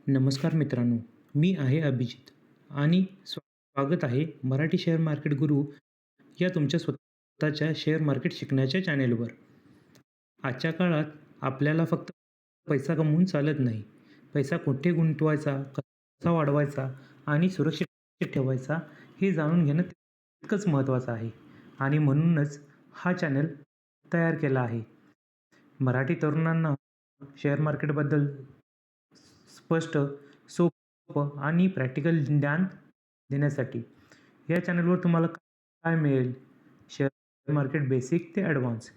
नमस्कार मित्रांनो, मी आहे अभिजित आणि स्वागत आहे मराठी शेअर मार्केट गुरु या तुमच्या स्वतःच्या शेअर मार्केट शिकण्याच्या चॅनेलवर. आजच्या काळात आपल्याला फक्त पैसा कमवून चालत नाही. पैसा कुठे गुंतवायचा, कसा वाढवायचा आणि सुरक्षित ठेवायचा हे जाणून घेणं तितकंच महत्त्वाचं आहे आणि म्हणूनच हा चॅनल तयार केला आहे. मराठी तरुणांना शेअर मार्केटबद्दल स्पष्ट, सोपं आणि प्रॅक्टिकल ज्ञान देण्यासाठी. या चॅनलवर तुम्हाला काय मिळेल? शेअर मार्केट बेसिक ते ॲडव्हान्स,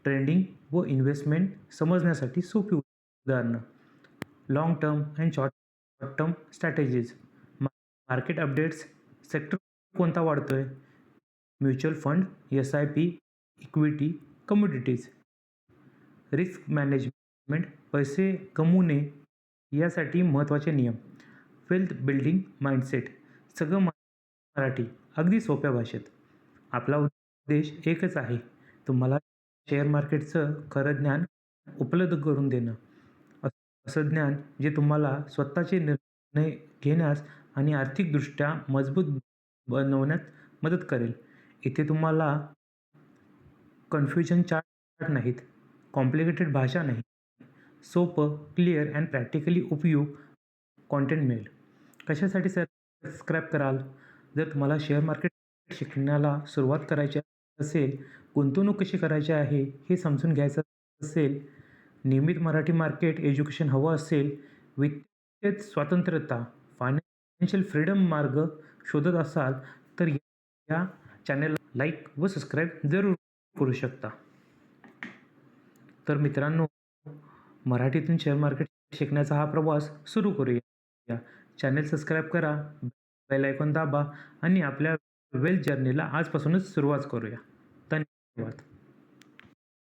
ट्रेडिंग व इन्व्हेस्टमेंट समजण्यासाठी सोपी उदाहरणं, long term and short term strategies, market updates, sector कोणता वाढतोय, mutual fund, SIP, equity, commodities, risk management, पैसे गमवू नये यासाठी महत्त्वाचे नियम, वेल्थ बिल्डिंग माइंडसेट, सगळं मराठी अगदी सोप्या भाषेत. आपला उद्देश एकच आहे, तुम्हाला शेअर मार्केटचं खरं ज्ञान उपलब्ध करून देणं. असं ज्ञान जे तुम्हाला स्वतःचे निर्णय घेण्यास आणि आर्थिकदृष्ट्या मजबूत बनवण्यात मदत करेल. इथे तुम्हाला कन्फ्युजन चार्ट नाहीत, कॉम्प्लिकेटेड भाषा नाही, सोपं, क्लिअर अँड प्रॅक्टिकली उपयोग कॉन्टेंट मिळेल. कशासाठी सबस्क्राईब कराल? जर तुम्हाला शेअर मार्केट शिकण्याला सुरुवात करायची असेल, गुंतवणूक कशी करायची आहे हे समजून घ्यायचं असेल, नियमित मराठी मार्केट एज्युकेशन हवं असेल, वित्तीय स्वतंत्रता, फायनान्शियल फ्रीडम मार्ग शोधत असाल, तर या चॅनलला लाईक व सबस्क्राईब जरूर करू शकता. तर मित्रांनो, मराठीतून शेअर मार्केट शिकण्याचा हा प्रवास सुरू करूया. चॅनल सबस्क्राईब करा, बेल आयकॉन दाबा आणि आपल्या वेल्थ जर्नीला आजपासूनच सुरुवात करूया. धन्यवाद.